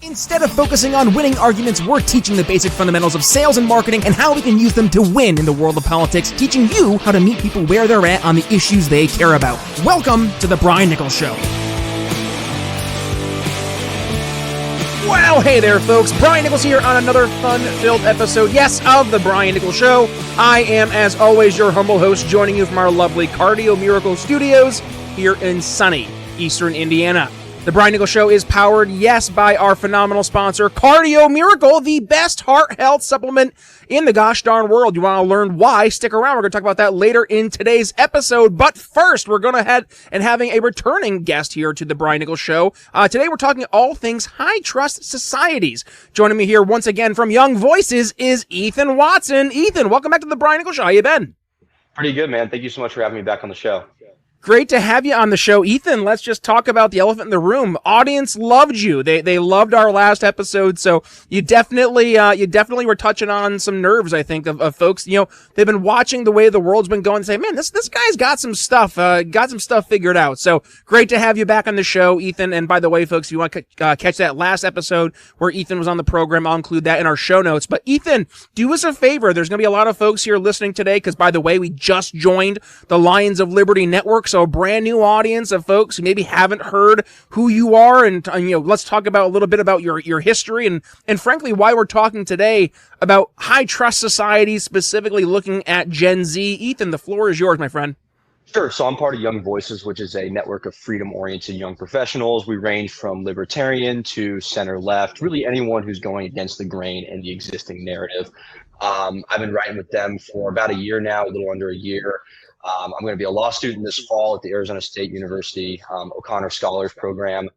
Instead of focusing on winning arguments, we're teaching the basic fundamentals of sales and marketing and how we can use them to win in the world of politics, teaching you how to meet people where they're at on the issues they care about. Welcome to the Brian Nichols Show. Well, hey there, folks. Brian Nichols here on another fun-filled episode, yes, of the Brian Nichols Show. I am, as always, your humble host, joining you from our lovely Cardio Miracle Studios here in sunny Eastern Indiana. The Brian Nichols Show is powered, yes, by our phenomenal sponsor, Cardio Miracle, the best heart health supplement in the gosh darn world. You want to learn why? Stick around. We're going to talk about that later in today's episode. But first, we're going to head and having a returning guest here to the Brian Nichols Show. Today, we're talking all things high trust societies. Joining me here once again from Young Voices is Ethan Watson. Ethan, welcome back to the Brian Nichols Show. How you been? Pretty good, man. Thank you so much for having me back on the show. Great to have you on the show. Ethan, let's just talk about the elephant in the room. Audience loved you. They loved our last episode, so you definitely were touching on some nerves, I think, of folks. You know, they've been watching the way the world's been going and say, man, this guy's got some stuff figured out. So great to have you back on the show, Ethan. And by the way, folks, if you want to catch that last episode where Ethan was on the program, I'll include that in our show notes. But Ethan, do us a favor. There's going to be a lot of folks here listening today because, by the way, we just joined the Lions of Liberty Network. So a brand new audience of folks who maybe haven't heard who you are, and you know, let's talk about a little bit about your history and frankly why we're talking today about high trust societies, specifically looking at Gen Z. Ethan, the floor is yours, my friend. Sure. So I'm part of Young Voices, which is a network of freedom-oriented young professionals. We range from libertarian to center-left, really anyone who's going against the grain in the existing narrative. I've been writing with them for about a year now, a little under a year. I'm going to be a law student this fall at the Arizona State University O'Connor Scholars Program.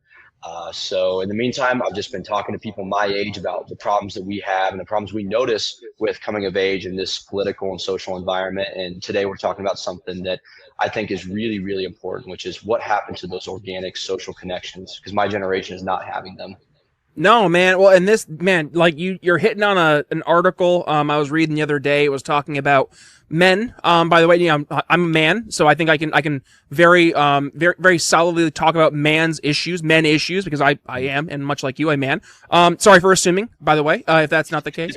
So in the meantime, I've just been talking to people my age about the problems that we have and the problems we notice with coming of age in this political and social environment. And today we're talking about something that I think is really, really important, which is what happened to those organic social connections, because my generation is not having them. No, man. Well, and this, man, like you're hitting on an article I was reading the other day. It was talking about men. By the way, you know, I'm a man, so I think I can very solidly talk about men issues, because I am, and much like you, a man. Sorry for assuming, by the way, if that's not the case.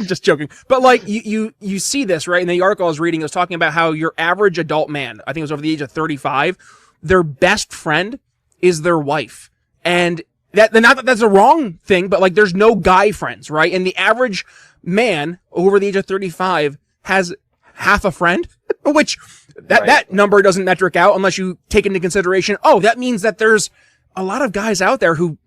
Just joking. But like you see this, right? In the article I was reading, it was talking about how your average adult man, I think it was over the age of 35, their best friend is their wife. And not that that's a wrong thing, but like there's no guy friends, right? And the average man over the age of 35 has half a friend, which that number doesn't metric out unless you take into consideration, oh, that means that there's a lot of guys out there who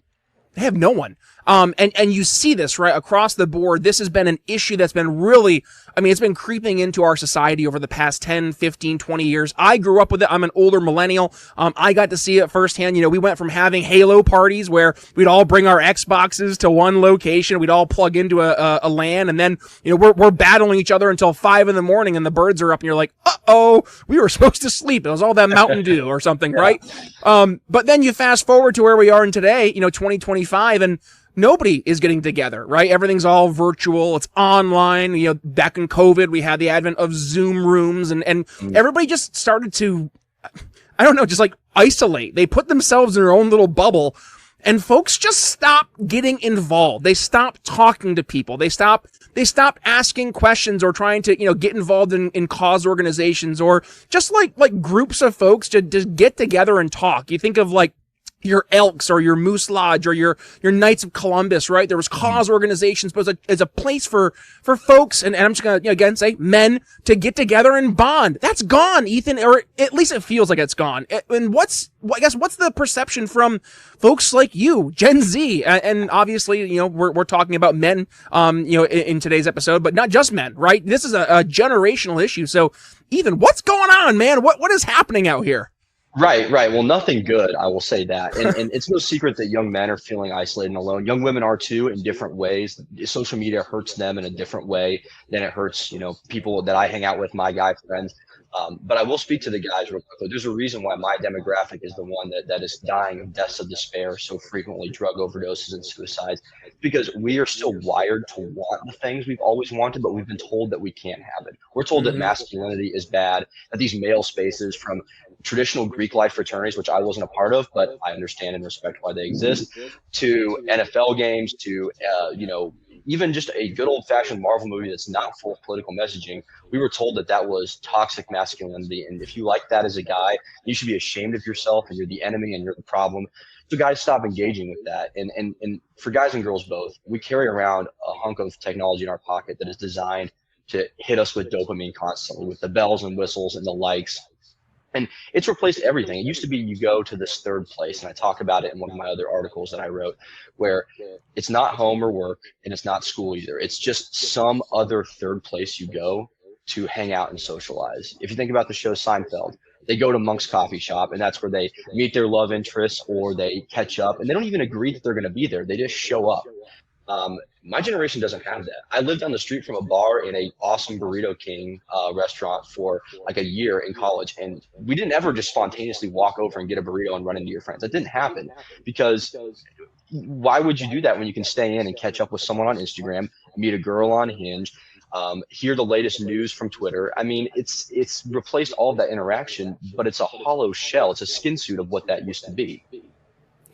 they have no one. And you see this right across the board. This has been an issue that's been really, I mean, it's been creeping into our society over the past 10, 15, 20 years. I grew up with it. I'm an older millennial. I got to see it firsthand. You know, we went from having Halo parties where we'd all bring our Xboxes to one location. We'd all plug into a LAN, and then, you know, we're battling each other until 5 a.m. and the birds are up and you're like, uh-oh, we were supposed to sleep. It was all that Mountain Dew or something, right? But then you fast forward to where we are in today, you know, 2025, and nobody is getting together, right? Everything's all virtual. It's online. You know, back in COVID, we had the advent of Zoom rooms and everybody just started to, I don't know, just like isolate. They put themselves in their own little bubble, and folks just stop getting involved. They stop talking to people. They stop asking questions or trying to, you know, get involved in cause organizations or just like groups of folks to just get together and talk. You think of like your Elks or your Moose Lodge or your Knights of Columbus, right? There was cause organizations, but it's a place for folks, and I'm just gonna, you know, again say men to get together and bond. That's gone, Ethan, or at least it feels like it's gone. And what's the perception from folks like you, Gen Z, and obviously, you know, we're talking about men, you know, in today's episode, but not just men, right? This is a generational issue. So, Ethan, what's going on, man? What is happening out here? Right. Well, nothing good, I will say that. And it's no secret that young men are feeling isolated and alone. Young women are too, in different ways. Social media hurts them in a different way than it hurts, you know, people that I hang out with, my guy friends. But I will speak to the guys real quickly. There's a reason why my demographic is the one that is dying of deaths of despair so frequently, drug overdoses and suicides, because we are still wired to want the things we've always wanted, but we've been told that we can't have it. We're told that masculinity is bad, that these male spaces from traditional Greek life fraternities, which I wasn't a part of, but I understand and respect why they exist, to NFL games, to even just a good old fashioned Marvel movie that's not full of political messaging. We were told that that was toxic masculinity, and if you like that as a guy, you should be ashamed of yourself, and you're the enemy, and you're the problem. So guys, stop engaging with that. And for guys and girls both, we carry around a hunk of technology in our pocket that is designed to hit us with dopamine constantly, with the bells and whistles and the likes. And it's replaced everything. It used to be you go to this third place, and I talk about it in one of my other articles that I wrote, where it's not home or work, and it's not school either. It's just some other third place you go to hang out and socialize. If you think about the show Seinfeld, they go to Monk's coffee shop, and that's where they meet their love interests, or they catch up, and they don't even agree that they're going to be there. They just show up. My generation doesn't have that. I lived down the street from a bar in a awesome Burrito King restaurant for like a year in college, and we didn't ever just spontaneously walk over and get a burrito and run into your friends. That didn't happen, because why would you do that when you can stay in and catch up with someone on Instagram, meet a girl on Hinge, hear the latest news from Twitter? I mean, it's replaced all of that interaction, but it's a hollow shell. It's a skin suit of what that used to be.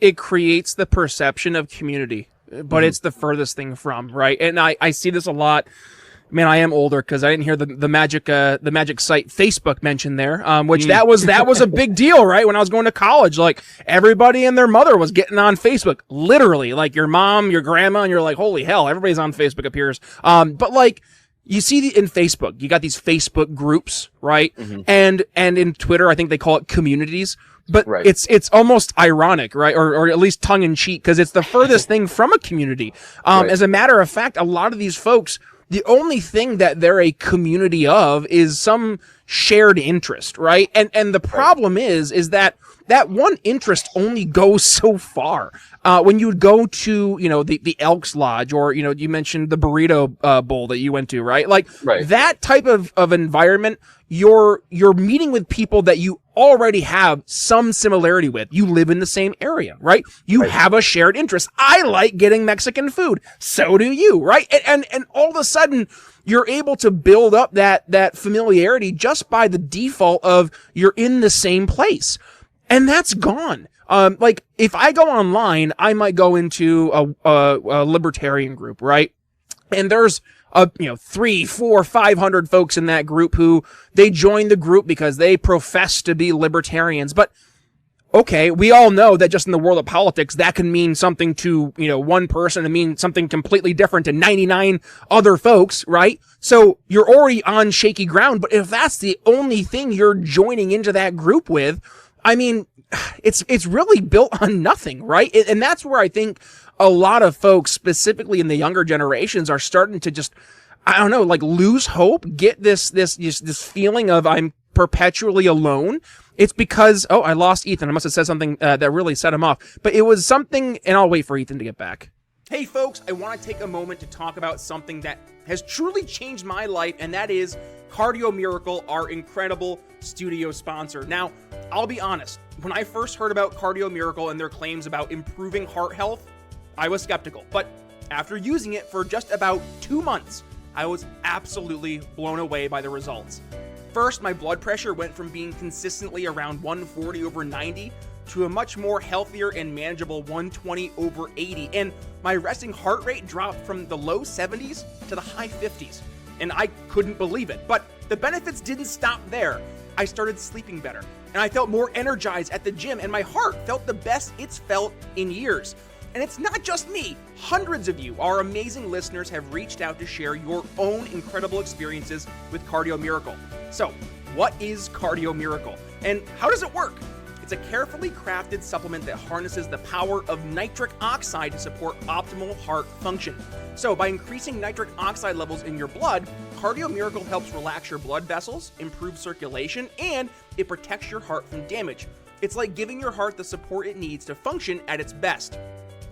It creates the perception of community, but it's the furthest thing from, right? And I see this a lot. Man, I am older because I didn't hear the magic site Facebook mentioned there, which that was a big deal, right? When I was going to college, like everybody and their mother was getting on Facebook, literally, like your mom, your grandma, and you're like, holy hell, everybody's on Facebook appears. But like, you see in Facebook, you got these Facebook groups, right? And in Twitter, I think they call it communities. But right. It's almost ironic, right? Or at least tongue in cheek, because it's the furthest thing from a community. Right. As a matter of fact, a lot of these folks, the only thing that they're a community of is some shared interest, right? And the problem is that one interest only goes so far. When you would go to, the Elks Lodge, or, you mentioned the burrito bowl that you went to, right? Like that type of environment, you're meeting with people that you already have some similarity with. You live in the same area, right? You have a shared interest. I like getting Mexican food. So do you, right? And all of a sudden, you're able to build up that familiarity just by the default of you're in the same place. And that's gone. Like if I go online, I might go into a libertarian group, right? And there's 300, 400, 500 folks in that group who they joined the group because they profess to be libertarians. But okay, we all know that just in the world of politics, that can mean something to, one person and mean something completely different to 99 other folks, right? So you're already on shaky ground. But if that's the only thing you're joining into that group with, I mean, it's really built on nothing, right? And that's where I think a lot of folks, specifically in the younger generations, are starting to just, I don't know, like lose hope, get this feeling of I'm perpetually alone. It's because, I lost Ethan. I must have said something that really set him off. But it was something, and I'll wait for Ethan to get back. Hey folks, I want to take a moment to talk about something that has truly changed my life, and that is Cardio Miracle, our incredible studio sponsor. Now, I'll be honest, when I first heard about Cardio Miracle and their claims about improving heart health, I was skeptical. But after using it for just about 2 months, I was absolutely blown away by the results. First, my blood pressure went from being consistently around 140/90 to a much more healthier and manageable 120/80. And my resting heart rate dropped from the low 70s to the high 50s. And I couldn't believe it. But the benefits didn't stop there. I started sleeping better, and I felt more energized at the gym, and my heart felt the best it's felt in years. And it's not just me. Hundreds of you, our amazing listeners, have reached out to share your own incredible experiences with Cardio Miracle. So, what is Cardio Miracle, and how does it work? It's a carefully crafted supplement that harnesses the power of nitric oxide to support optimal heart function. So, by increasing nitric oxide levels in your blood, Cardio Miracle helps relax your blood vessels, improve circulation, and it protects your heart from damage. It's like giving your heart the support it needs to function at its best.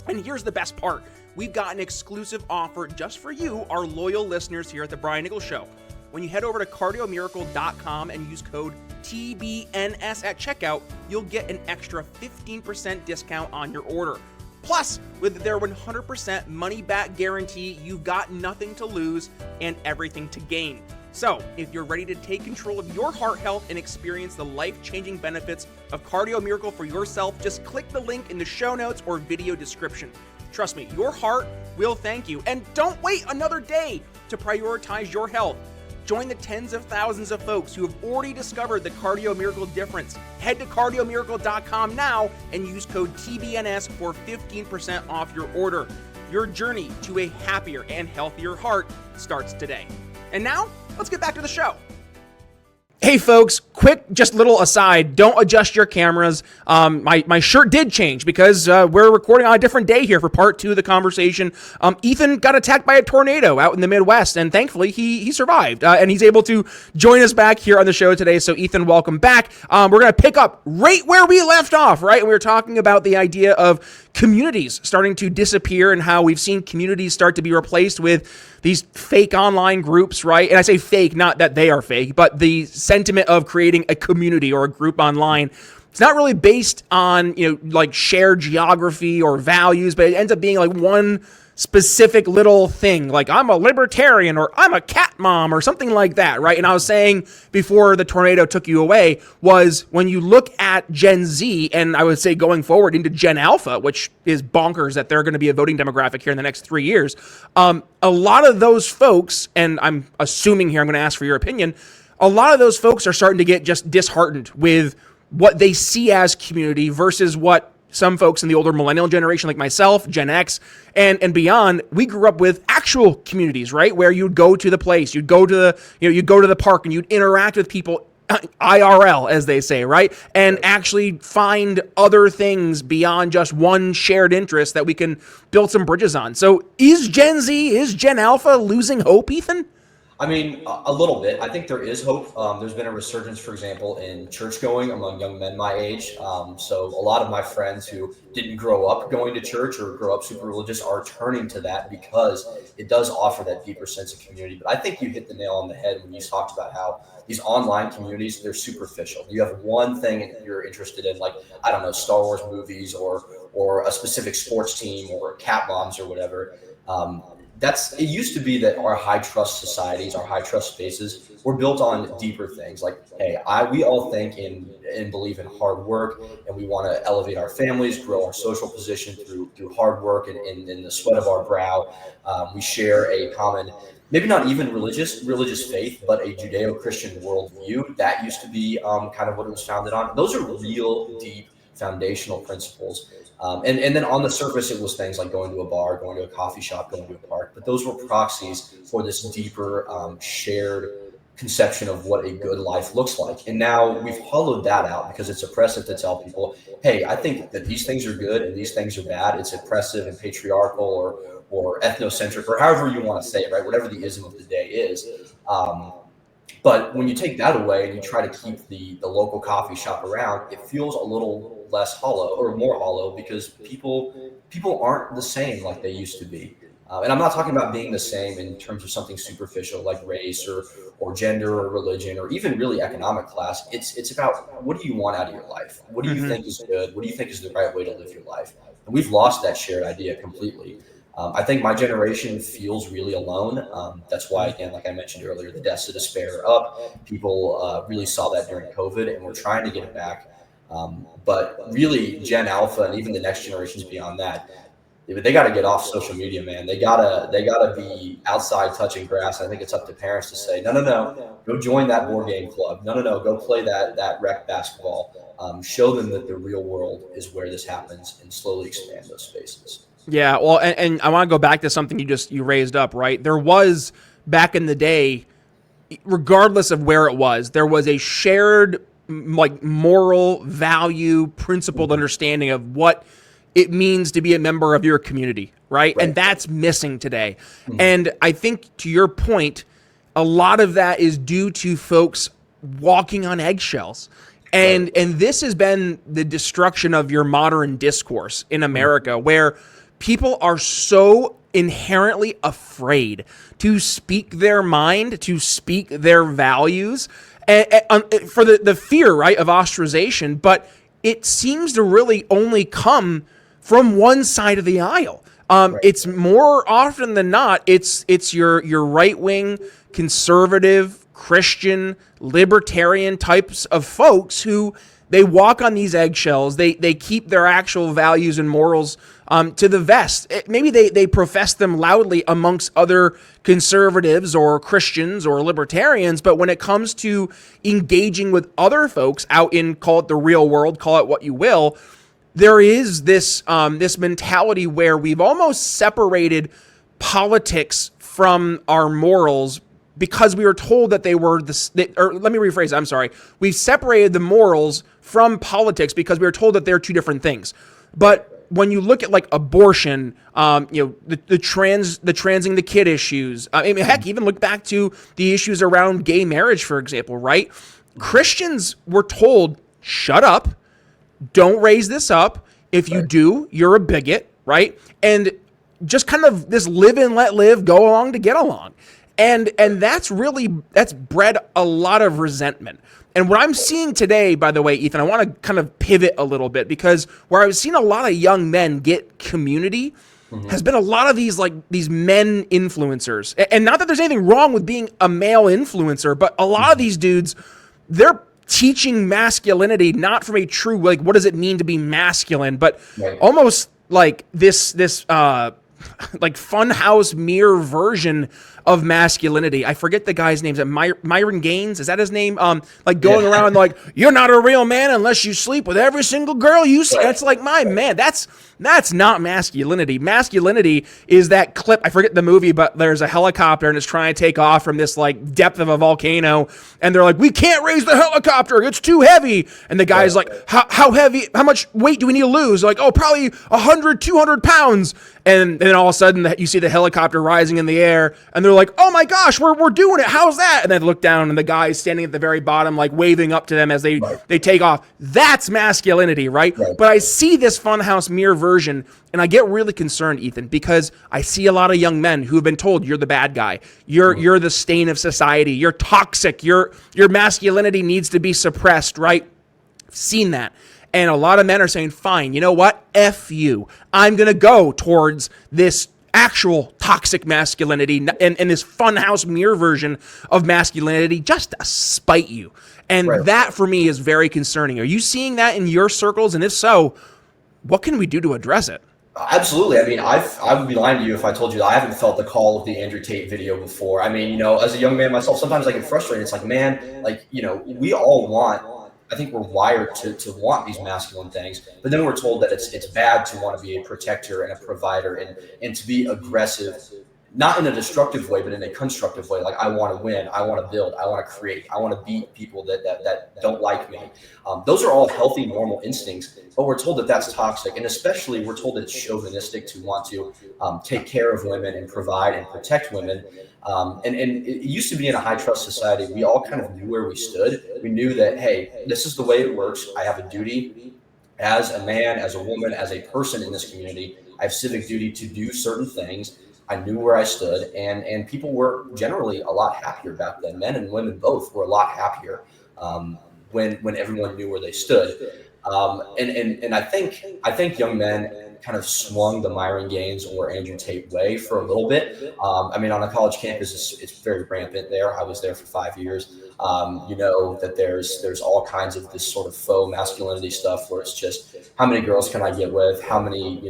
And here's the best part. We've got an exclusive offer just for you, our loyal listeners here at the Brian Nichols Show. When you head over to cardiomiracle.com and use code TBNS at checkout, you'll get an extra 15% discount on your order. Plus, with their 100% money-back guarantee, you've got nothing to lose and everything to gain. So, if you're ready to take control of your heart health and experience the life-changing benefits of Cardio Miracle for yourself, just click the link in the show notes or video description. Trust me, your heart will thank you. And don't wait another day to prioritize your health. Join the tens of thousands of folks who have already discovered the Cardio Miracle difference. Head to cardiomiracle.com now and use code TBNS for 15% off your order. Your journey to a happier and healthier heart starts today. And now, let's get back to the show. Hey folks, quick, just little aside, don't adjust your cameras. My shirt did change because we're recording on a different day here for part 2 of the conversation. Ethan got attacked by a tornado out in the Midwest, and thankfully he survived, and he's able to join us back here on the show today. So Ethan, welcome back. We're going to pick up right where we left off, right? And we were talking about the idea of communities starting to disappear and how we've seen communities start to be replaced with these fake online groups, right? And I say fake, not that they are fake, but the sentiment of creating a community or a group online. It's not really based on, like shared geography or values, but it ends up being like one specific little thing, like I'm a libertarian or I'm a cat mom or something like that, right? And I was saying before the tornado took you away was when you look at Gen Z, and I would say going forward into Gen Alpha, which is bonkers that they're going to be a voting demographic here in the next 3 years. A lot of those folks, and I'm assuming here I'm going to ask for your opinion, a lot of those folks are starting to get just disheartened with what they see as community versus what some folks in the older millennial generation like myself, Gen X, and beyond, we grew up with actual communities, right? Where you'd go to the place, you'd go to the park and you'd interact with people IRL, as they say, right? And actually find other things beyond just one shared interest that we can build some bridges on. So is Gen Z, is Gen Alpha losing hope, Ethan? I mean, a little bit. I think there is hope. There's been a resurgence, for example, in church going among young men my age. So a lot of my friends who didn't grow up going to church or grow up super religious are turning to that because it does offer that deeper sense of community. But I think you hit the nail on the head when you talked about how these online communities, they're superficial. You have one thing you're interested in, like, I don't know, Star Wars movies or a specific sports team or cat moms or whatever. It used to be that our high trust societies, our high trust spaces were built on deeper things like, hey, we all think and believe in hard work, and we want to elevate our families, grow our social position through hard work and in the sweat of our brow. We share a common, maybe not even religious faith, but a Judeo-Christian worldview. That used to be kind of what it was founded on. Those are real deep foundational principles. And then on the surface, it was things like going to a bar, going to a coffee shop, going to a park. But those were proxies for this deeper shared conception of what a good life looks like. And now we've hollowed that out because it's oppressive to tell people, hey, I think that these things are good and these things are bad. It's oppressive and patriarchal or ethnocentric or however you want to say it, right? Whatever the ism of the day is. But when you take that away and you try to keep the local coffee shop around, it feels a little less hollow or more hollow because people aren't the same like they used to be. And I'm not talking about being the same in terms of something superficial like race or gender or religion or even really economic class. It's about what do you want out of your life? What do you think is good? What do you think is the right way to live your life? And we've lost that shared idea completely. I think my generation feels really alone. That's why, again, like I mentioned earlier, the deaths of despair are up. People really saw that during COVID, and we're trying to get it back. But really, Gen Alpha and even the next generations beyond that, they got to get off social media, man. They gotta be outside touching grass. I think it's up to parents to say, no, go join that board game club. No, go play that rec basketball. Show them that the real world is where this happens, and slowly expand those spaces. Yeah, well, and I want to go back to something you raised up, right? There was, back in the day, regardless of where it was, there was a shared, like, moral value, principled understanding of what it means to be a member of your community, right? And that's missing today. Mm-hmm. And I think, to your point, a lot of that is due to folks walking on eggshells. And this has been the destruction of your modern discourse in America, where people are so inherently afraid to speak their mind, to speak their values, for the fear, right, of ostracization. But it seems to really only come from one side of the aisle. It's more often than not, it's your right-wing, conservative, Christian, libertarian types of folks who they walk on these eggshells. They keep their actual values and morals to the vest. Maybe they profess them loudly amongst other conservatives or Christians or libertarians, but when it comes to engaging with other folks out in, call it the real world, call it what you will, there is this this mentality where we've almost separated politics from our morals because we were told that they were or let me rephrase. I'm sorry. We've separated the morals from politics because we were told that they're two different things. But when you look at like abortion, the transing the kid issues, I mean, heck, even look back to the issues around gay marriage, for example, right? Christians were told, shut up, don't raise this up. If you do, you're a bigot, right? And just kind of this live and let live, go along to get along. And that's bred a lot of resentment. And what I'm seeing today, by the way, Ethan, I want to kind of pivot a little bit because where I've seen a lot of young men get community has been a lot of these men influencers. And not that there's anything wrong with being a male influencer, but a lot of these dudes, they're teaching masculinity, not from a true, like, what does it mean to be masculine, but almost like this like funhouse mirror version of masculinity. I forget the guy's name. Is it Myron Gaines? Is that his name? Like going around like, you're not a real man unless you sleep with every single girl you see. It's like, my man, that's not masculinity. Masculinity is that clip. I forget the movie, but there's a helicopter and it's trying to take off from this like depth of a volcano. And they're like, we can't raise the helicopter. It's too heavy. And the guy's like, how heavy, how much weight do we need to lose? They're like, oh, probably 100, 200 pounds. And then all of a sudden you see the helicopter rising in the air and they're like, oh my gosh, we're doing it. How's that? And then look down and the guy's standing at the very bottom, like waving up to them as they take off. That's masculinity, right? But I see this funhouse mirror version and I get really concerned, Ethan, because I see a lot of young men who have been told you're the bad guy. You're the stain of society. You're toxic. Your masculinity needs to be suppressed, right? I've seen that. And a lot of men are saying, fine, you know what? F you. I'm going to go towards this actual toxic masculinity and this funhouse mirror version of masculinity just to spite you. And that for me is very concerning. Are you seeing that in your circles? And if so, what can we do to address it? Absolutely. I mean, I would be lying to you if I told you that I haven't felt the call of the Andrew Tate video before. I mean, as a young man myself, sometimes I get frustrated. It's like, man, like, we all want, I think we're wired to want these masculine things, but then we're told that it's bad to want to be a protector and a provider and to be aggressive, not in a destructive way, but in a constructive way. Like, I want to win, I want to build, I want to create, I want to beat people that don't like me. Those are all healthy, normal instincts, but we're told that that's toxic. And especially we're told that it's chauvinistic to want to take care of women and provide and protect women. And it used to be in a high trust society. We all kind of knew where we stood. We knew that, hey, this is the way it works. I have a duty as a man, as a woman, as a person in this community. I have civic duty to do certain things. I knew where I stood, and people were generally a lot happier back then. Men and women both were a lot happier when everyone knew where they stood. And I think young men kind of swung the Myron Gaines or Andrew Tate way for a little bit. I mean, on a college campus, it's very rampant there. I was there for 5 years. That there's all kinds of this sort of faux masculinity stuff where it's just, how many girls can I get with? How many,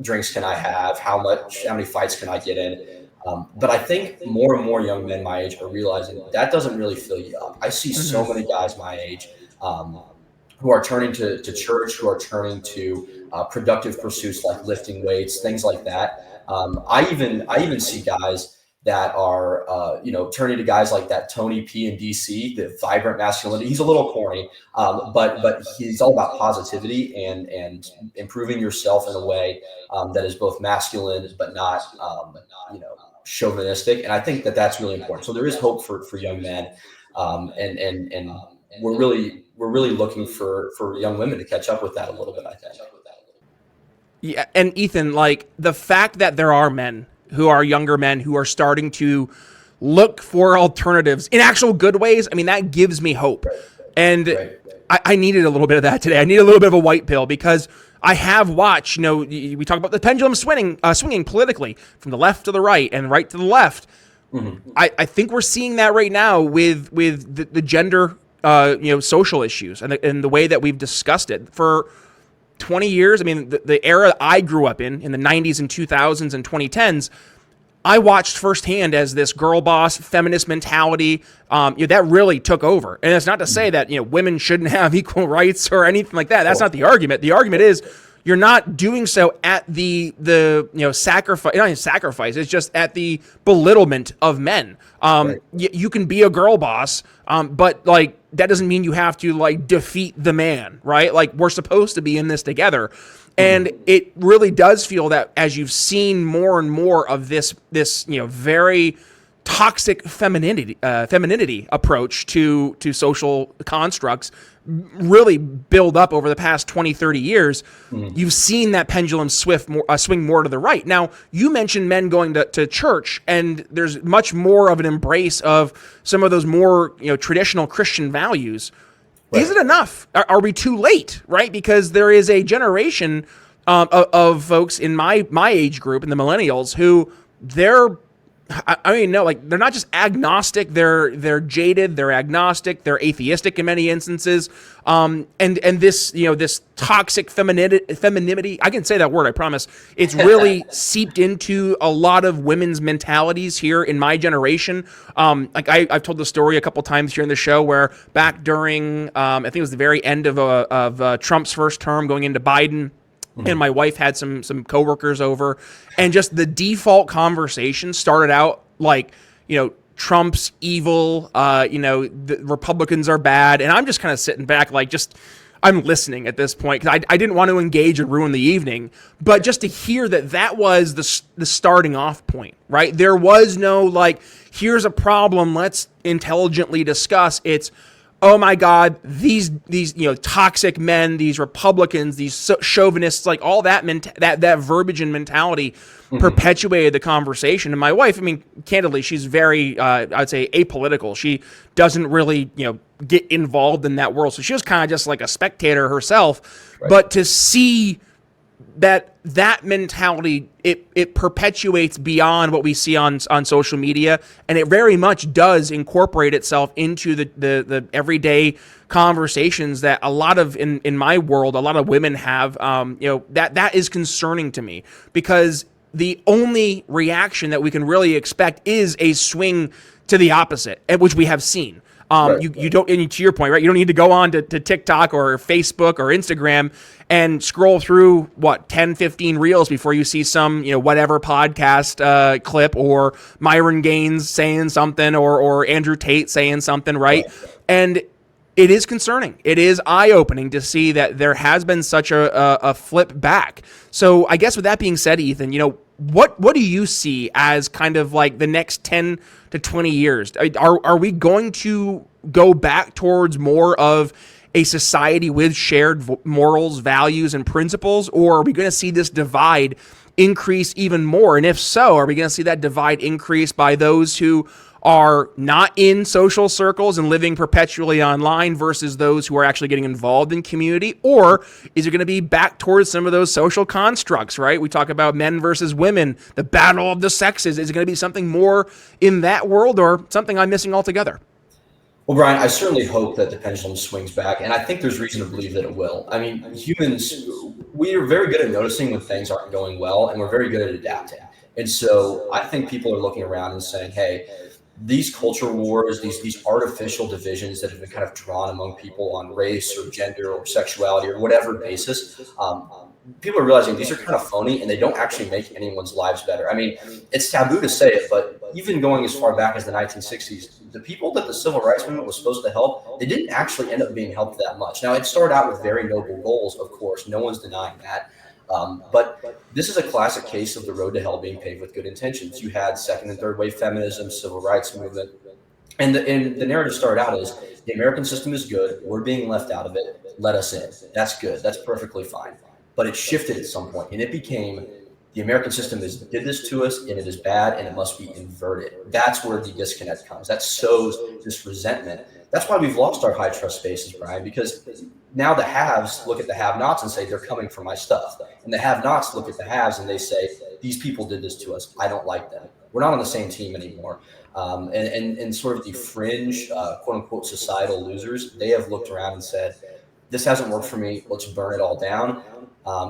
drinks can I have? How many fights can I get in? But I think more and more young men my age are realizing that doesn't really fill you up. I see so many guys my age who are turning to church, who are turning to productive pursuits like lifting weights, things like that. I even see guys that are, turning to guys like that Tony P in DC, the vibrant masculinity. He's a little corny, but he's all about positivity and improving yourself in a way that is both masculine but not, chauvinistic. And I think that that's really important. So there is hope for young men, and we're really looking for young women to catch up with that a little bit, I think. Yeah, and Ethan, like the fact that there are men who are younger men who are starting to look for alternatives in actual good ways, I mean, that gives me hope. And I needed a little bit of that today. I need a little bit of a white pill because I have watched, we talk about the pendulum swinging politically from the left to the right and right to the left. I think we're seeing that right now with the gender, social issues and the way that we've discussed it for 20 years. I mean, the era I grew up in the 90s and 2000s and 2010s, I watched firsthand as this girl boss feminist mentality, that really took over. And it's not to say that, women shouldn't have equal rights or anything like that. That's not the argument. The argument is you're not doing so at the sacrifice, not even sacrifice, it's just at the belittlement of men. Right. You can be a girl boss, but like, that doesn't mean you have to like defeat the man, right? Like, we're supposed to be in this together. And it really does feel that as you've seen more and more of this very toxic femininity approach to social constructs really build up over the past 20, 30 years, you've seen that pendulum swing more to the right. Now, you mentioned men going to church, and there's much more of an embrace of some of those more traditional Christian values. Right. Is it enough? Are we too late? Right? Because there is a generation of folks in my age group, in the millennials, who they're not just agnostic. They're jaded. They're agnostic. They're atheistic in many instances. And this this toxic femininity. I can say that word. I promise. It's really seeped into a lot of women's mentalities here in my generation. I've told the story a couple times here in the show where back during I think it was the very end of Trump's first term going into Biden. And my wife had some coworkers over, and just the default conversation started out like, Trump's evil, the Republicans are bad. And I'm just kind of sitting back, like, I'm listening at this point because I didn't want to engage and ruin the evening. But just to hear that was the starting off point, right? There was no like, here's a problem, let's intelligently discuss. It's, oh my God, these toxic men, these Republicans, these chauvinists, like all that that verbiage and mentality perpetuated the conversation. And my wife, I mean, candidly, she's very, I'd say, apolitical. She doesn't really, get involved in that world. So she was kind of just like a spectator herself. Right. But to see that mentality, it perpetuates beyond what we see on social media, and it very much does incorporate itself into the everyday conversations that a lot of in my world, a lot of women have. That is concerning to me, because the only reaction that we can really expect is a swing to the opposite, which we have seen. You don't, and to your point, right? You don't need to go on to TikTok or Facebook or Instagram and scroll through 10, 15 reels before you see some, whatever podcast clip, or Myron Gaines saying something, or Andrew Tate saying something, right? And it is concerning. It is eye-opening to see that there has been such a flip back. So I guess with that being said, Ethan, what do you see as kind of like the next 10 to 20 years? Are we going to go back towards more of a society with shared morals, values, and principles, or are we going to see this divide increase even more? And if so, are we going to see that divide increase by those who are not in social circles and living perpetually online versus those who are actually getting involved in community? Or is it going to be back towards some of those social constructs, right? We talk about men versus women, the battle of the sexes. Is it going to be something more in that world, or something I'm missing altogether? Well, Brian, I certainly hope that the pendulum swings back, and I think there's reason to believe that it will. I mean, humans, we are very good at noticing when things aren't going well, and we're very good at adapting. And so I think people are looking around and saying, hey, these culture wars, these artificial divisions that have been kind of drawn among people on race or gender or sexuality or whatever basis, people are realizing these are kind of phony, and they don't actually make anyone's lives better. I mean, it's taboo to say it, but even going as far back as the 1960s, the people that the civil rights movement was supposed to help, they didn't actually end up being helped that much. Now, it started out with very noble goals, of course. No one's denying that. But this is a classic case of the road to hell being paved with good intentions. You had second and third wave feminism, civil rights movement, and the narrative started out as the American system is good. We're being left out of it. Let us in. That's good. That's perfectly fine. But it shifted at some point, and it became the American system did this to us, and it is bad, and it must be inverted. That's where the disconnect comes. That sows this resentment. That's why we've lost our high trust spaces, Brian, because now the haves look at the have-nots and say, they're coming for my stuff. And the have-nots look at the haves and they say, these people did this to us. I don't like them. We're not on the same team anymore. And sort of the fringe, quote unquote, societal losers, they have looked around and said, this hasn't worked for me. Let's burn it all down.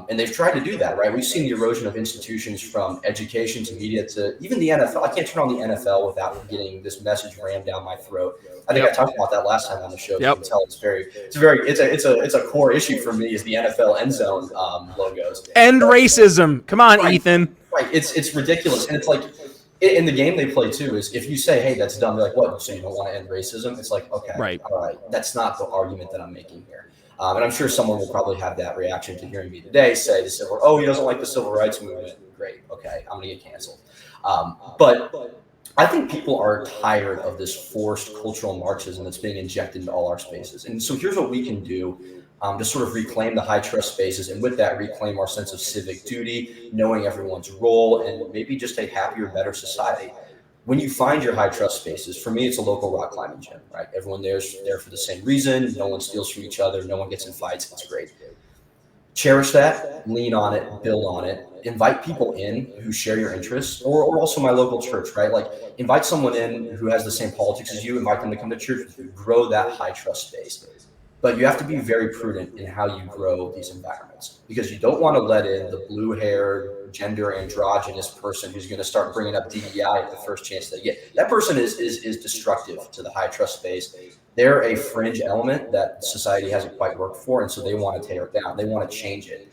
And they've tried to do that, right? We've seen the erosion of institutions from education to media to even the NFL. I can't turn on the NFL without getting this message rammed down my throat. I think I talked about that last time on the show. You can tell it's a core issue for me is the NFL end zone logos. End racism. Come on, right. Ethan. Right. It's ridiculous. And it's like in the game they play too is if you say, hey, that's dumb, they're like, what? So you don't want to end racism? It's like, okay, right. All right. That's not the argument that I'm making here. And I'm sure someone will probably have that reaction to hearing me today say the civil, oh, he doesn't like the civil rights movement. Great. Okay. I'm going to get canceled. But I think people are tired of this forced cultural Marxism that's being injected into all our spaces. And so here's what we can do to sort of reclaim the high trust spaces. And with that, reclaim our sense of civic duty, knowing everyone's role, and maybe just a happier, better society. When you find your high trust spaces, for me, it's a local rock climbing gym, right? Everyone there's there for the same reason. No one steals from each other. No one gets in fights. It's great. Cherish that, lean on it, build on it, invite people in who share your interests, or also my local church, right? Like invite someone in who has the same politics as you, invite them to come to church with you, grow that high trust space. But you have to be very prudent in how you grow these environments because you don't want to let in the blue-haired, gender androgynous person who's going to start bringing up DEI at the first chance they get. That person is destructive to the high trust space. They're a fringe element that society hasn't quite worked for, and so they want to tear it down. They want to change it.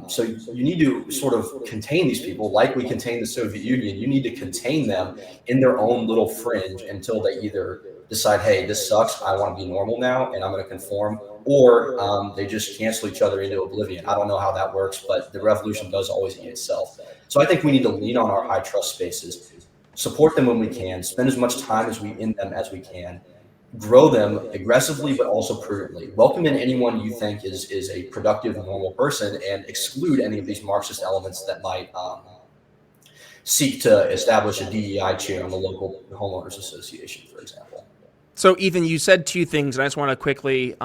So you need to sort of contain these people like we contained the Soviet Union. You need to contain them in their own little fringe until they either decide, hey, this sucks, I want to be normal now, and I'm going to conform, or they just cancel each other into oblivion. I don't know how that works, but the revolution does always eat itself. So I think we need to lean on our high trust spaces, support them when we can, spend as much time in them as we can, grow them aggressively but also prudently. Welcome in anyone you think is a productive, normal person, and exclude any of these Marxist elements that might seek to establish a DEI chair on the local homeowners association, for example. So, Ethan, you said two things, and I just want to quickly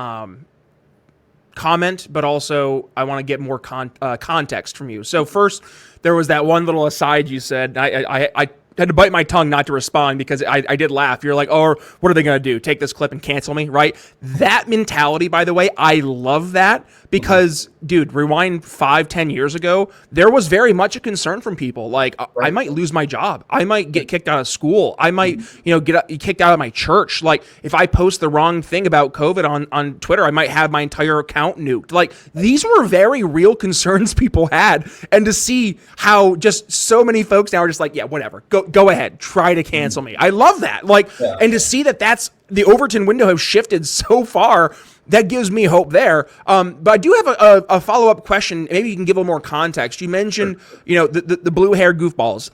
comment, but also I want to get more context from you. So first, there was that one little aside you said. I had to bite my tongue not to respond because I did laugh. You're like, oh, what are they going to do? Take this clip and cancel me, right? That mentality, by the way, I love that because, dude, rewind 5-10 years ago, there was very much a concern from people. Like, I might lose my job. I might get kicked out of school. I might, get kicked out of my church. Like, if I post the wrong thing about COVID on Twitter, I might have my entire account nuked. Like, these were very real concerns people had. And to see how just so many folks now are just like, yeah, whatever, go ahead, try to cancel me. I love that. Like, and to see that that's the Overton window have shifted so far, that gives me hope there. But I do have a follow-up question. Maybe you can give a little more context. You mentioned, the blue hair goofballs.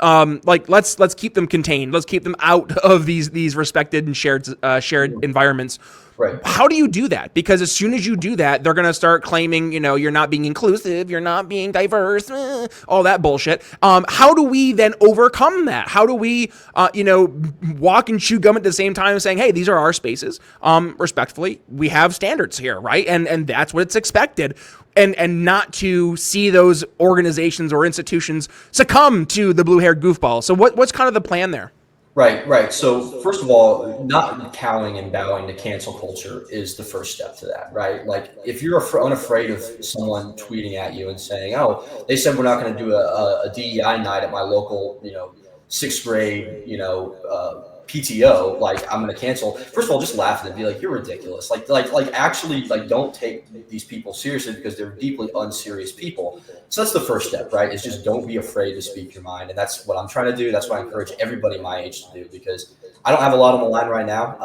Like let's keep them contained. Let's keep them out of these respected and shared environments. Right. How do you do that? Because as soon as you do that, they're going to start claiming, you're not being inclusive, you're not being diverse, all that bullshit. How do we then overcome that? How do we, walk and chew gum at the same time saying, hey, these are our spaces. Respectfully, we have standards here, right? And that's what's expected. And not to see those organizations or institutions succumb to the blue-haired goofball. So what's kind of the plan there? Right. So first of all, not cowing and bowing to cancel culture is the first step to that, right? Like if you're unafraid of someone tweeting at you and saying, oh, they said we're not going to do a DEI night at my local, 6th grade, PTO, like I'm going to cancel. First of all, just laugh at it and be like, you're ridiculous. Like actually don't take these people seriously because they're deeply unserious people. So that's the first step, right? Is just don't be afraid to speak your mind. And that's what I'm trying to do. That's what I encourage everybody my age to do because I don't have a lot on the line right now.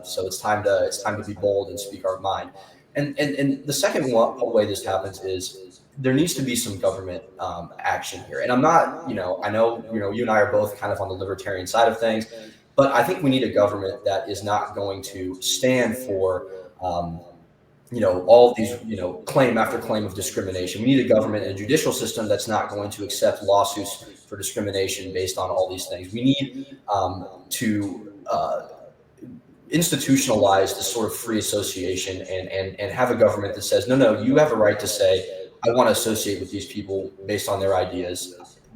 So it's time to be bold and speak our mind. And the second way this happens is there needs to be some government action here. And I'm not, I know, you and I are both kind of on the libertarian side of things, but I think we need a government that is not going to stand for, all of these, claim after claim of discrimination. We need a government and a judicial system that's not going to accept lawsuits for discrimination based on all these things. We need to institutionalize this sort of free association and have a government that says, no, you have a right to say, I want to associate with these people based on their ideas.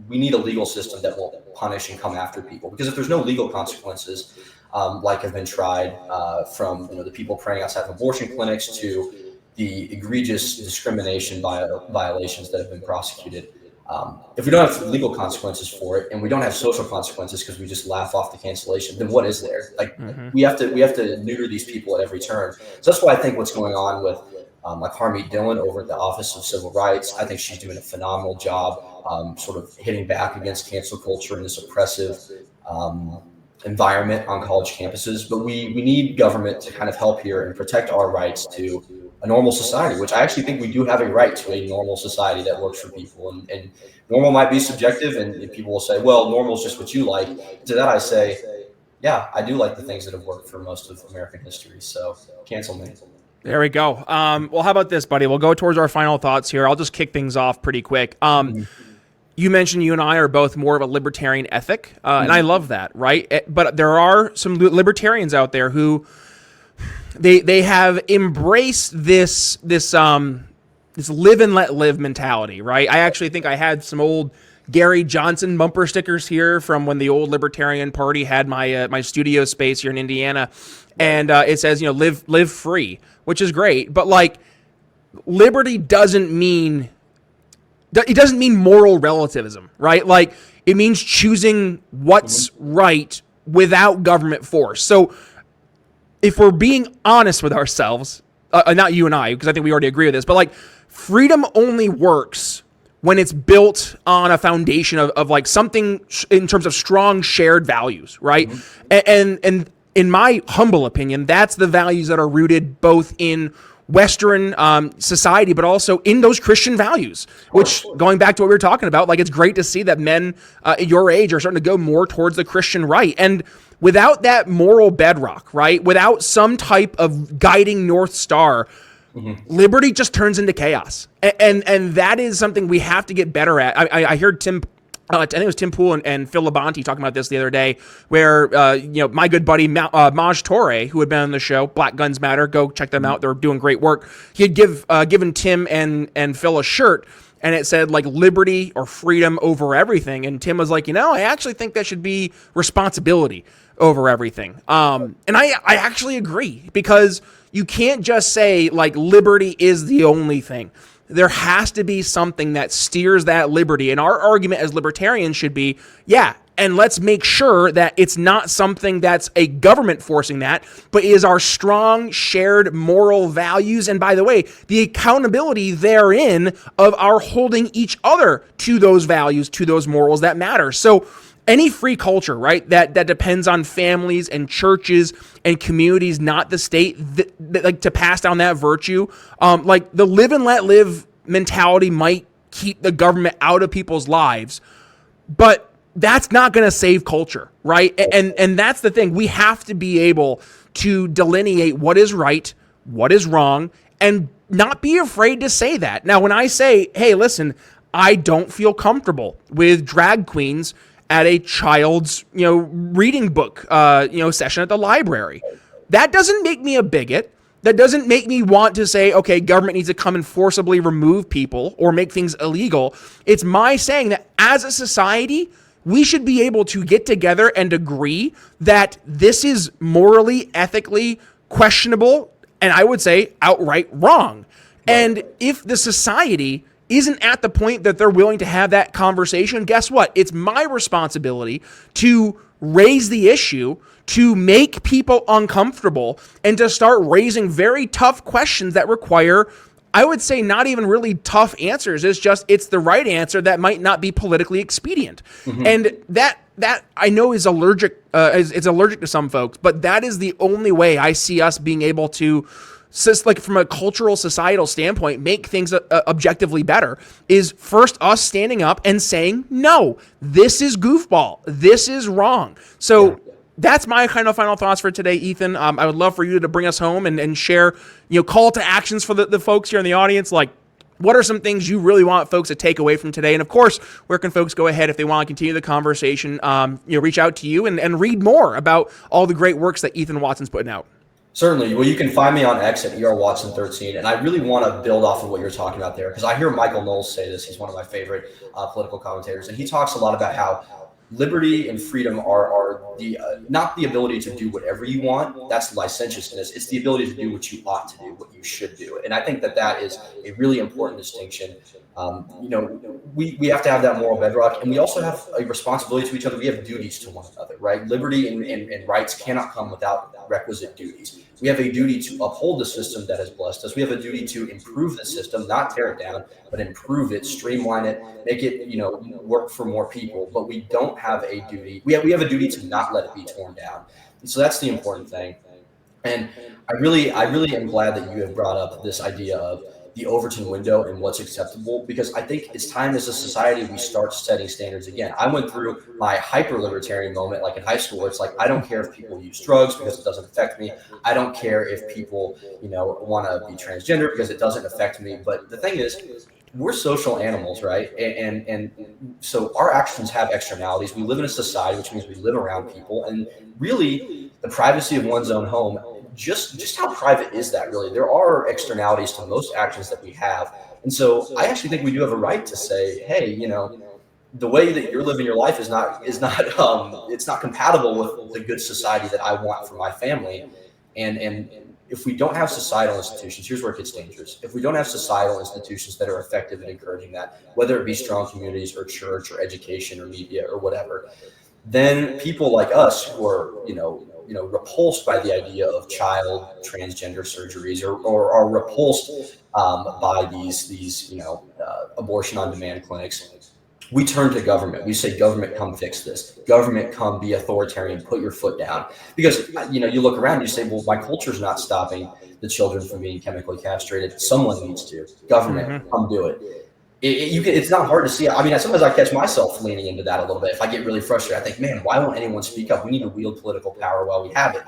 We need a legal system that won't punish and come after people, because if there's no legal consequences, like have been tried from the people praying outside of abortion clinics to the egregious discrimination violations that have been prosecuted. If we don't have legal consequences for it, and we don't have social consequences because we just laugh off the cancellation, then what is there? Like we have to neuter these people at every turn. So that's why I think what's going on with like Harmeet Dillon over at the Office of Civil Rights, I think she's doing a phenomenal job, sort of hitting back against cancel culture and this oppressive environment on college campuses. But we need government to kind of help here and protect our rights to a normal society, which I actually think we do have a right to a normal society that works for people. And normal might be subjective, and people will say, well, normal is just what you like. To that I say, yeah, I do like the things that have worked for most of American history. So cancel me. There we go. Well, how about this, buddy? We'll go towards our final thoughts here. I'll just kick things off pretty quick. You mentioned you and I are both more of a libertarian ethic, and I love that, right? But there are some libertarians out there who they have embraced this live and let live mentality, right? I actually think I had some old Gary Johnson bumper stickers here from when the old Libertarian Party had my studio space here in Indiana, and it says live free, which is great, but like liberty doesn't mean moral relativism, right? Like it means choosing what's right without government force. So if we're being honest with ourselves, not you and I, because I think we already agree with this, but like freedom only works when it's built on a foundation of like something in terms of strong shared values, right? And in my humble opinion, that's the values that are rooted both in Western society, but also in those Christian values, which going back to what we were talking about, like it's great to see that men your age are starting to go more towards the Christian right. And without that moral bedrock, right, without some type of guiding North Star, liberty just turns into chaos. And that is something we have to get better at. I heard I think it was Tim Pool and Phil Labonte talking about this the other day, where my good buddy Maj Toure, who had been on the show, Black Guns Matter, go check them out. They're doing great work. He had given Tim and Phil a shirt, and it said like liberty or freedom over everything. And Tim was like, I actually think that should be responsibility over everything. And I actually agree, because you can't just say like liberty is the only thing. There has to be something that steers that liberty. And our argument as libertarians should be, and let's make sure that it's not something that's a government forcing that, but is our strong shared moral values. And by the way, the accountability therein of our holding each other to those values, to those morals that matter. So any free culture, right, that depends on families and churches and communities, not the state, that like to pass down that virtue, like the live and let live mentality might keep the government out of people's lives, but that's not going to save culture, right? And that's the thing. We have to be able to delineate what is right, what is wrong, and not be afraid to say that. Now, when I say, hey, listen, I don't feel comfortable with drag queens at a child's, reading book, session at the library. That doesn't make me a bigot. That doesn't make me want to say, okay, government needs to come and forcibly remove people or make things illegal. It's my saying that as a society, we should be able to get together and agree that this is morally, ethically questionable, and I would say outright wrong. And if the society isn't at the point that they're willing to have that conversation, guess what? It's my responsibility to raise the issue, to make people uncomfortable, and to start raising very tough questions that require, I would say, not even really tough answers. It's the right answer that might not be politically expedient. And that I know is allergic, it's allergic to some folks, but that is the only way I see us being able to, like from a cultural, societal standpoint, make things objectively better, is first us standing up and saying, no, this is goofball. This is wrong. So that's my kind of final thoughts for today, Ethan. I would love for you to bring us home and share, call to actions for the folks here in the audience. Like, what are some things you really want folks to take away from today? And of course, where can folks go ahead if they want to continue the conversation, reach out to you and read more about all the great works that Ethan Watson's putting out? Certainly. Well, you can find me on X at ERWatson13. And I really want to build off of what you're talking about there, because I hear Michael Knowles say this. He's one of my favorite political commentators. And he talks a lot about how liberty and freedom are the not the ability to do whatever you want. That's licentiousness. It's the ability to do what you ought to do, what you should do. And I think that is a really important distinction. We have to have that moral bedrock, and we also have a responsibility to each other. We have duties to one another, right? Liberty and rights cannot come without requisite duties. We have a duty to uphold the system that has blessed us. We have a duty to improve the system, not tear it down, but improve it, streamline it, make it, work for more people. But we don't have a duty. We have a duty to not let it be torn down. And so that's the important thing. And I really am glad that you have brought up this idea of the Overton window and what's acceptable, because I think it's time as a society we start setting standards again. I went through my hyper-libertarian moment, like in high school, where it's like, I don't care if people use drugs because it doesn't affect me. I don't care if people, want to be transgender because it doesn't affect me. But the thing is, we're social animals, right? And so our actions have externalities. We live in a society, which means we live around people, and really the privacy of one's own home, just how private is that really? There are externalities to most actions that we have. And so I actually think we do have a right to say, hey, the way that you're living your life is not it's not compatible with the good society that I want for my family. And if we don't have societal institutions, here's where it gets dangerous. If we don't have societal institutions that are effective in encouraging that, whether it be strong communities or church or education or media or whatever, then people like us who are, repulsed by the idea of child transgender surgeries or are repulsed by these abortion on demand clinics, we turn to government. We say, government, come fix this. Government, come be authoritarian, put your foot down. Because, you look around, you say, well, my culture's not stopping the children from being chemically castrated. Someone needs to. Government, come do it. It's not hard to see. I mean, sometimes I catch myself leaning into that a little bit. If I get really frustrated, I think, man, why won't anyone speak up? We need to wield political power while we have it.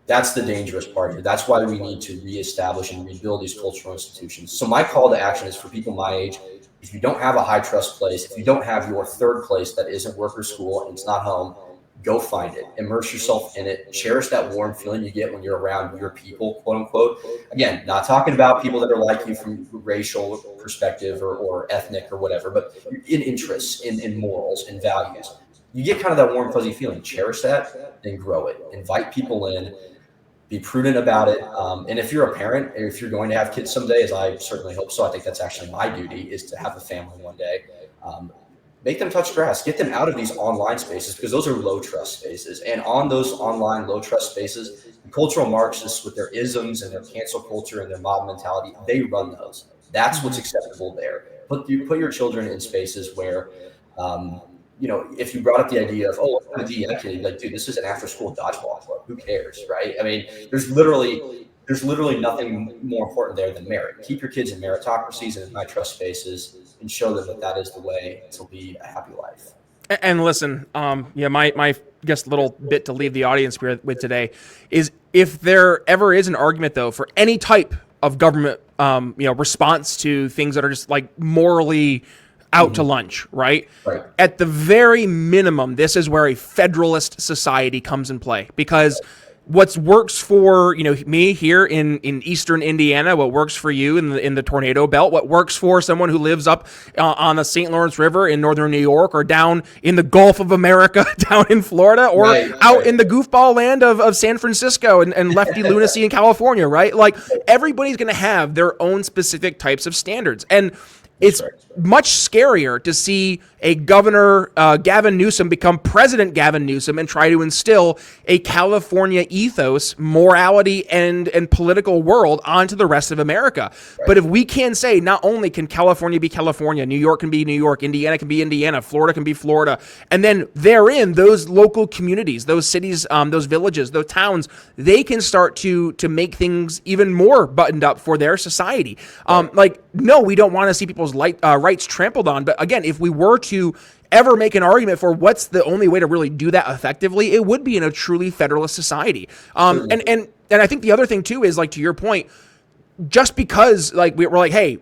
That's the dangerous part here. That's why we need to reestablish and rebuild these cultural institutions. So my call to action is for people my age. If you don't have a high trust place, if you don't have your third place that isn't work or school and it's not home, go find it. Immerse yourself in it. Cherish that warm feeling you get when you're around your people, quote unquote. Again, not talking about people that are like you from racial perspective or ethnic or whatever, but in interests, in morals, in values. You get kind of that warm, fuzzy feeling. Cherish that, then grow it. Invite people in. Be prudent about it. And if you're a parent, or if you're going to have kids someday, as I certainly hope so, I think that's actually my duty, is to have a family one day. Make them touch grass. Get them out of these online spaces, because those are low trust spaces. And on those online low trust spaces, the cultural Marxists with their isms and their cancel culture and their mob mentality, they run those. That's what's acceptable there. Put your children in spaces where, if you brought up the idea of, oh, I'm a DE kid, like, dude, this is an after-school dodgeball club. Who cares, right? I mean, there's literally nothing more important there than merit. Keep your kids in meritocracies and in high trust spaces, and show them that is the way to lead a happy life. And listen, my guess little bit to leave the audience with today is, if there ever is an argument though for any type of government, response to things that are just like morally out to lunch, right? At the very minimum, this is where a federalist society comes in play, because what works for me here in eastern Indiana, what works for you in the tornado belt, what works for someone who lives up on the St. Lawrence River in northern New York, or down in the Gulf of America down in Florida, or out in the goofball land of San Francisco and lefty lunacy in California, right? Like, everybody's going to have their own specific types of standards. And it's much scarier to see a governor, Gavin Newsom, become President Gavin Newsom and try to instill a California ethos, morality, and political world onto the rest of America. But if we can say, not only can California be California, New York can be New York, Indiana can be Indiana, Florida can be Florida, and then therein, those local communities, those cities, those villages, those towns, they can start to make things even more buttoned up for their society. No, we don't want to see people's rights trampled on. But again, if we were to ever make an argument for what's the only way to really do that effectively, it would be in a truly federalist society. And I think the other thing too is, like, to your point, just because like we're like, hey,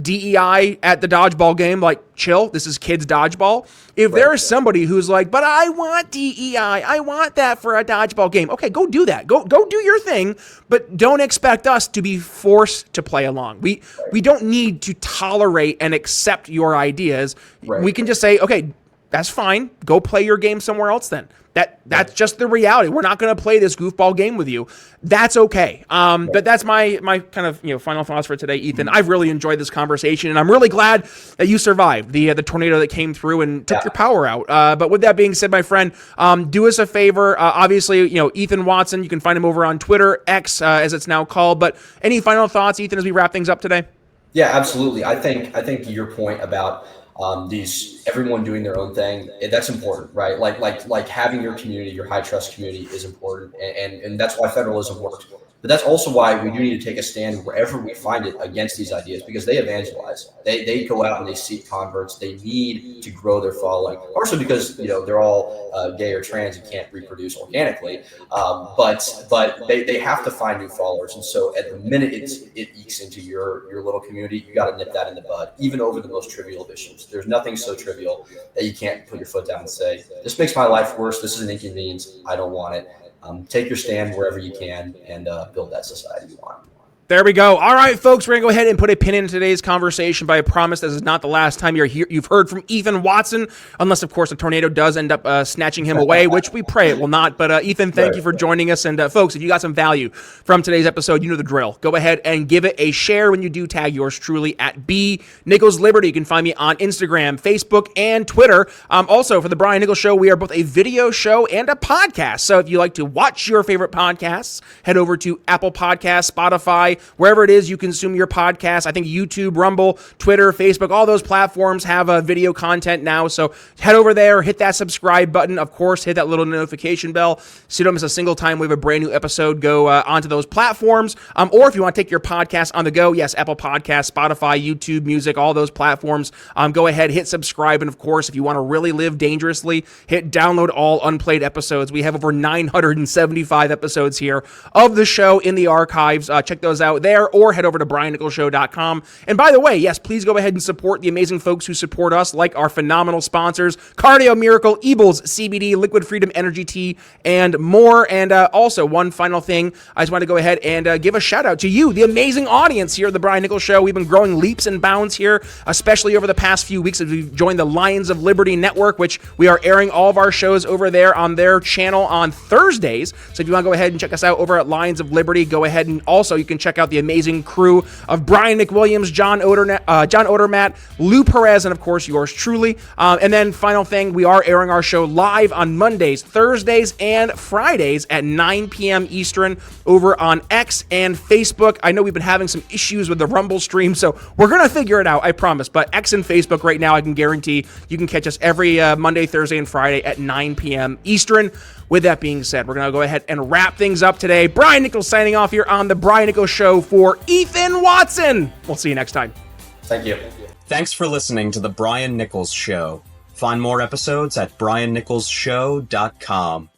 DEI at the dodgeball game, like, chill, this is kids dodgeball. If there is somebody who's like, but I want DEI, I want that for a dodgeball game. Okay, go do that. Go do your thing, but don't expect us to be forced to play along. We don't need to tolerate and accept your ideas. We can just say, okay, that's fine. Go play your game somewhere else then. That's just the reality. We're not going to play this goofball game with you. That's okay. But that's my kind of final thoughts for today, Ethan. I've really enjoyed this conversation, and I'm really glad that you survived the tornado that came through and took your power out. But with that being said, my friend, do us a favor. Obviously, Ethan Watson. You can find him over on Twitter, X, as it's now called. But any final thoughts, Ethan, as we wrap things up today? Yeah, absolutely. I think your point about everyone doing their own thing, that's important, right? Like having your community, your high trust community is important. And that's why federalism works. But that's also why we do need to take a stand wherever we find it against these ideas, because they evangelize. They go out and they seek converts. They need to grow their following, partially because they're all gay or trans and can't reproduce organically. But they have to find new followers. And so at the minute it ekes into your little community, you got to nip that in the bud, even over the most trivial of issues. There's nothing so trivial that you can't put your foot down and say, this makes my life worse. This is an inconvenience. I don't want it. Take your stand wherever you can and build that society you want. There we go. All right, folks, we're going to go ahead and put a pin in today's conversation, but I promise this is not the last time you've heard from Ethan Watson, unless, of course, a tornado does end up snatching him away, which we pray it will not. But Ethan, thank you for joining us. And folks, if you got some value from today's episode, you know the drill. Go ahead and give it a share when you do. Tag yours truly at B Nichols Liberty. You can find me on Instagram, Facebook, and Twitter. Also, for the Brian Nichols Show, we are both a video show and a podcast. So if you like to watch your favorite podcasts, head over to Apple Podcasts, Spotify, wherever it is you consume your podcast. I think YouTube, Rumble, Twitter, Facebook, all those platforms have video content now. So head over there, hit that subscribe button. Of course, hit that little notification bell so you don't miss a single time we have a brand new episode go onto those platforms. Or if you want to take your podcast on the go, yes, Apple Podcasts, Spotify, YouTube, Music, all those platforms. Go ahead, hit subscribe. And of course, if you want to really live dangerously, hit download all unplayed episodes. We have over 975 episodes here of the show in the archives. Check those out there, or head over to briannicholsshow.com. And by the way, yes, please go ahead and support the amazing folks who support us, like our phenomenal sponsors, Cardio Miracle, Ebles, CBD, Liquid Freedom Energy Tea, and more. And also, one final thing, I just want to go ahead and give a shout out to you, the amazing audience here at the Brian Nichols Show. We've been growing leaps and bounds here, especially over the past few weeks as we've joined the Lions of Liberty Network, which we are airing all of our shows over there on their channel on Thursdays. So if you want to go ahead and check us out over at Lions of Liberty, go ahead, and also you can check out the amazing crew of Brian McWilliams, John Odermatt, Lou Perez, and of course yours truly. And then final thing, we are airing our show live on Mondays, Thursdays, and Fridays at 9 p.m. Eastern over on X and Facebook. I know we've been having some issues with the Rumble stream, so we're going to figure it out, I promise. But X and Facebook right now, I can guarantee you can catch us every Monday, Thursday, and Friday at 9 p.m. Eastern. With that being said, we're going to go ahead and wrap things up today. Brian Nichols signing off here on The Brian Nichols Show for Ethan Watson. We'll see you next time. Thank you. Thanks for listening to The Brian Nichols Show. Find more episodes at briannicholsshow.com.